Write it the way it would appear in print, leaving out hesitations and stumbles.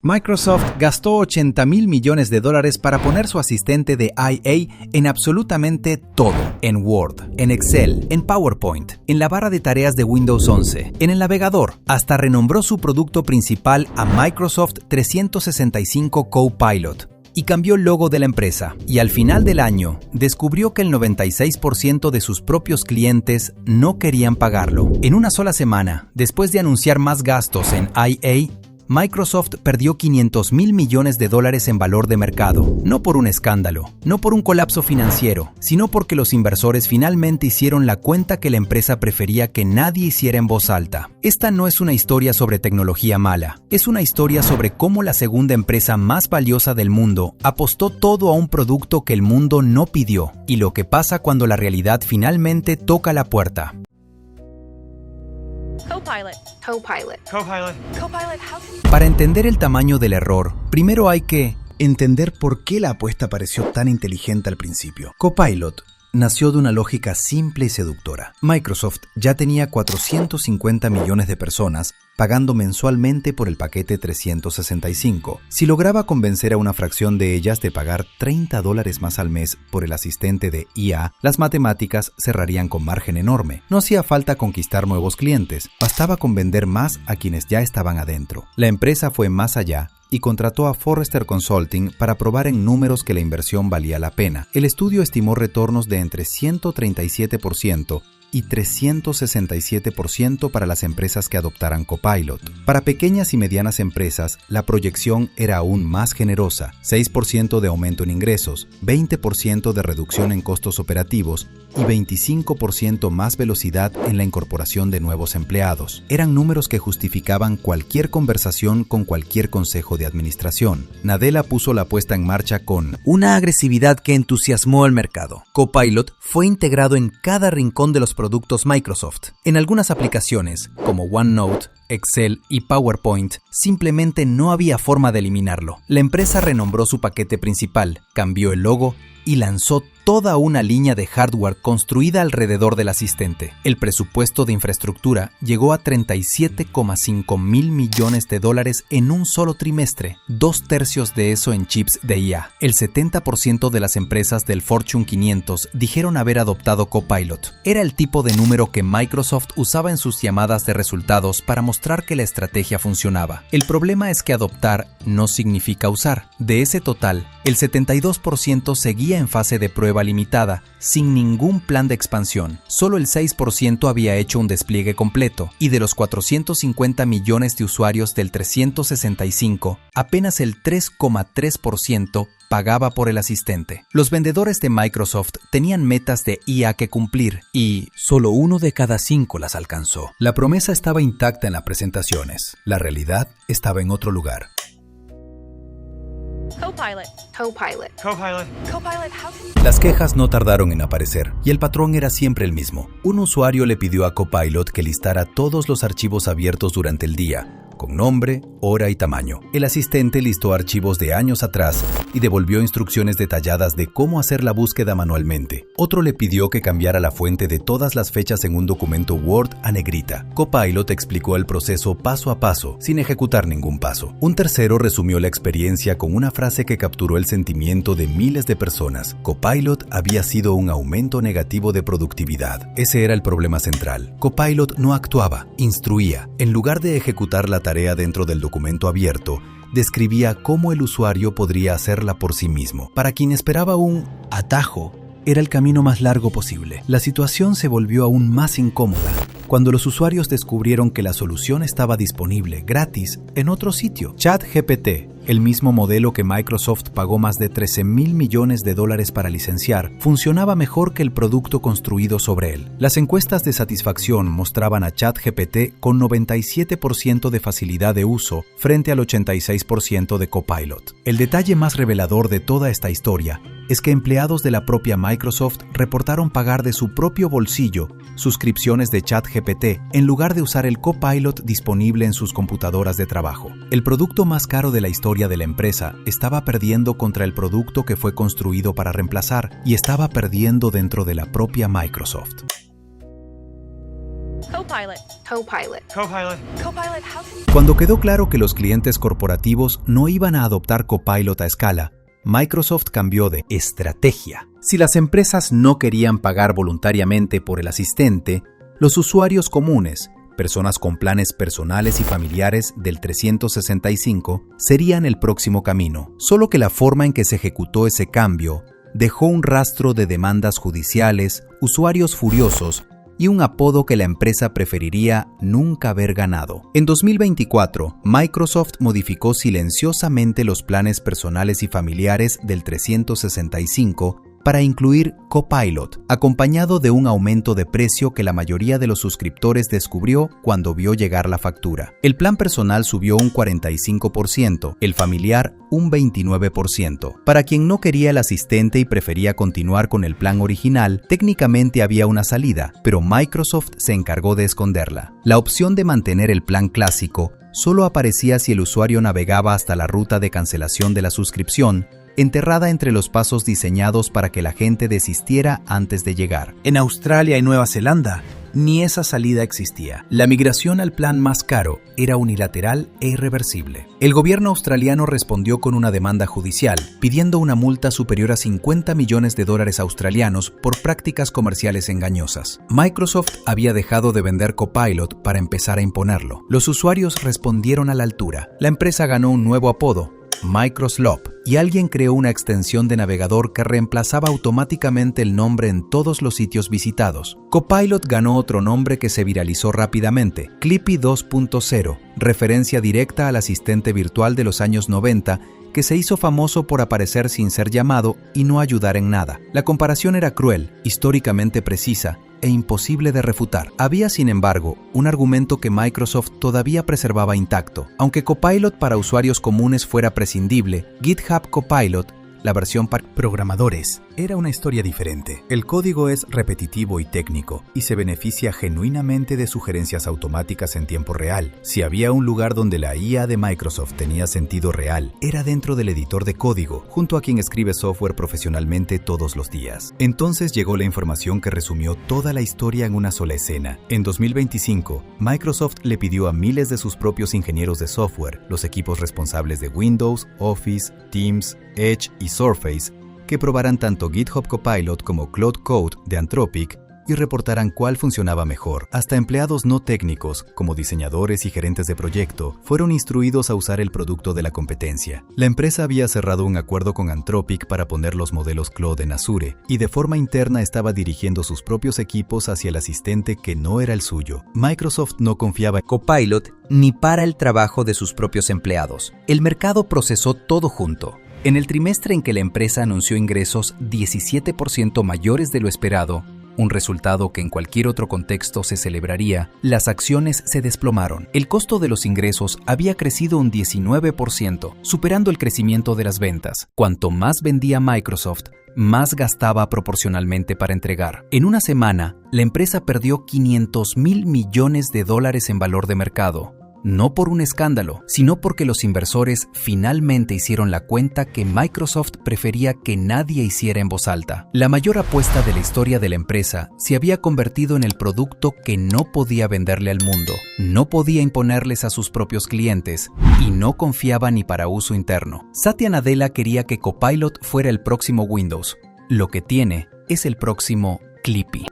Microsoft gastó $80,000 millones para poner su asistente de IA en absolutamente todo. En Word, en Excel, en PowerPoint, en la barra de tareas de Windows 11, en el navegador. Hasta renombró su producto principal a Microsoft 365 Copilot y cambió el logo de la empresa. Y al final del año, descubrió que el 96% de sus propios clientes no querían pagarlo. En una sola semana, después de anunciar más gastos en IA, Microsoft perdió $500,000 millones en valor de mercado, no por un escándalo, no por un colapso financiero, sino porque los inversores finalmente hicieron la cuenta que la empresa prefería que nadie hiciera en voz alta. Esta no es una historia sobre tecnología mala, es una historia sobre cómo la segunda empresa más valiosa del mundo apostó todo a un producto que el mundo no pidió, y lo que pasa cuando la realidad finalmente toca la puerta. Para entender el tamaño del error, primero hay que entender por qué la apuesta pareció tan inteligente al principio. Copilot nació de una lógica simple y seductora. Microsoft ya tenía 450 millones de personas pagando mensualmente por el paquete 365. Si lograba convencer a una fracción de ellas de pagar $30 más al mes por el asistente de IA, las matemáticas cerrarían con margen enorme. No hacía falta conquistar nuevos clientes, bastaba con vender más a quienes ya estaban adentro. La empresa fue más allá y contrató a Forrester Consulting para probar en números que la inversión valía la pena. El estudio estimó retornos de entre 137% y 367% para las empresas que adoptaran Copilot. Para pequeñas y medianas empresas, la proyección era aún más generosa: 6% de aumento en ingresos, 20% de reducción en costos operativos y 25% más velocidad en la incorporación de nuevos empleados. Eran números que justificaban cualquier conversación con cualquier consejo de administración. Nadella puso la puesta en marcha con una agresividad que entusiasmó al mercado. Copilot fue integrado en cada rincón de los productos Microsoft. En algunas aplicaciones, como OneNote, Excel y PowerPoint, simplemente no había forma de eliminarlo. La empresa renombró su paquete principal, cambió el logo y lanzó toda una línea de hardware construida alrededor del asistente. El presupuesto de infraestructura llegó a $37,5 mil millones en un solo trimestre, 2/3 de eso en chips de IA. El 70% de las empresas del Fortune 500 dijeron haber adoptado Copilot. Era el tipo de número que Microsoft usaba en sus llamadas de resultados para mostrar que la estrategia funcionaba. El problema es que adoptar no significa usar. De ese total, el 72% seguía en fase de prueba limitada, sin ningún plan de expansión. Solo el 6% había hecho un despliegue completo, y de los 450 millones de usuarios del 365, apenas el 3,3% pagaba por el asistente. Los vendedores de Microsoft tenían metas de IA que cumplir, y solo 1 de cada 5 las alcanzó. La promesa estaba intacta en las presentaciones, la realidad estaba en otro lugar. Las quejas no tardaron en aparecer, y el patrón era siempre el mismo. Un usuario le pidió a Copilot que listara todos los archivos abiertos durante el día, con nombre, hora y tamaño. El asistente listó archivos de años atrás y devolvió instrucciones detalladas de cómo hacer la búsqueda manualmente. Otro le pidió que cambiara la fuente de todas las fechas en un documento Word a negrita. Copilot explicó el proceso paso a paso, sin ejecutar ningún paso. Un tercero resumió la experiencia con una frase que capturó el sentimiento de miles de personas. Copilot había sido un aumento negativo de productividad. Ese era el problema central. Copilot no actuaba, instruía. En lugar de ejecutar la tarea dentro del documento abierto, describía cómo el usuario podría hacerla por sí mismo. Para quien esperaba un atajo, era el camino más largo posible. La situación se volvió aún más incómoda cuando los usuarios descubrieron que la solución estaba disponible gratis en otro sitio. ChatGPT, el mismo modelo que Microsoft pagó más de $13,000 millones para licenciar, funcionaba mejor que el producto construido sobre él. Las encuestas de satisfacción mostraban a ChatGPT con 97% de facilidad de uso frente al 86% de Copilot. El detalle más revelador de toda esta historia es que empleados de la propia Microsoft reportaron pagar de su propio bolsillo suscripciones de ChatGPT en lugar de usar el Copilot disponible en sus computadoras de trabajo. El producto más caro de la historia de la empresa estaba perdiendo contra el producto que fue construido para reemplazar, y estaba perdiendo dentro de la propia Microsoft. Copilot. Copilot. Copilot. Copilot, how can... Cuando quedó claro que los clientes corporativos no iban a adoptar Copilot a escala, Microsoft cambió de estrategia. Si las empresas no querían pagar voluntariamente por el asistente, los usuarios comunes, personas con planes personales y familiares del 365, serían el próximo camino. Solo que la forma en que se ejecutó ese cambio dejó un rastro de demandas judiciales, usuarios furiosos y un apodo que la empresa preferiría nunca haber ganado. En 2024, Microsoft modificó silenciosamente los planes personales y familiares del 365 para incluir Copilot, acompañado de un aumento de precio que la mayoría de los suscriptores descubrió cuando vio llegar la factura. El plan personal subió un 45%, el familiar un 29%. Para quien no quería el asistente y prefería continuar con el plan original, técnicamente había una salida, pero Microsoft se encargó de esconderla. La opción de mantener el plan clásico solo aparecía si el usuario navegaba hasta la ruta de cancelación de la suscripción, enterrada entre los pasos diseñados para que la gente desistiera antes de llegar. En Australia y Nueva Zelanda, ni esa salida existía. La migración al plan más caro era unilateral e irreversible. El gobierno australiano respondió con una demanda judicial, pidiendo una multa superior a $50 millones australianos por prácticas comerciales engañosas. Microsoft había dejado de vender Copilot para empezar a imponerlo. Los usuarios respondieron a la altura. La empresa ganó un nuevo apodo, Microslop, y alguien creó una extensión de navegador que reemplazaba automáticamente el nombre en todos los sitios visitados. Copilot ganó otro nombre que se viralizó rápidamente, Clippy 2.0, referencia directa al asistente virtual de los años 90 que se hizo famoso por aparecer sin ser llamado y no ayudar en nada. La comparación era cruel, históricamente precisa e imposible de refutar. Había, sin embargo, un argumento que Microsoft todavía preservaba intacto. Aunque Copilot para usuarios comunes fuera prescindible, GitHub Copilot, la versión para programadores, era una historia diferente. El código es repetitivo y técnico, y se beneficia genuinamente de sugerencias automáticas en tiempo real. Si había un lugar donde la IA de Microsoft tenía sentido real, era dentro del editor de código, junto a quien escribe software profesionalmente todos los días. Entonces llegó la información que resumió toda la historia en una sola escena. En 2025, Microsoft le pidió a miles de sus propios ingenieros de software, los equipos responsables de Windows, Office, Teams, Edge y Surface, que probaran tanto GitHub Copilot como Claude Code de Anthropic y reportaran cuál funcionaba mejor. Hasta empleados no técnicos, como diseñadores y gerentes de proyecto, fueron instruidos a usar el producto de la competencia. La empresa había cerrado un acuerdo con Anthropic para poner los modelos Claude en Azure, y de forma interna estaba dirigiendo sus propios equipos hacia el asistente que no era el suyo. Microsoft no confiaba en Copilot ni para el trabajo de sus propios empleados. El mercado procesó todo junto. En el trimestre en que la empresa anunció ingresos 17% mayores de lo esperado, un resultado que en cualquier otro contexto se celebraría, las acciones se desplomaron. El costo de los ingresos había crecido un 19%, superando el crecimiento de las ventas. Cuanto más vendía Microsoft, más gastaba proporcionalmente para entregar. En una semana, la empresa perdió $500 millones en valor de mercado. No por un escándalo, sino porque los inversores finalmente hicieron la cuenta que Microsoft prefería que nadie hiciera en voz alta. La mayor apuesta de la historia de la empresa se había convertido en el producto que no podía venderle al mundo, no podía imponerles a sus propios clientes y no confiaba ni para uso interno. Satya Nadella quería que Copilot fuera el próximo Windows. Lo que tiene es el próximo Clippy.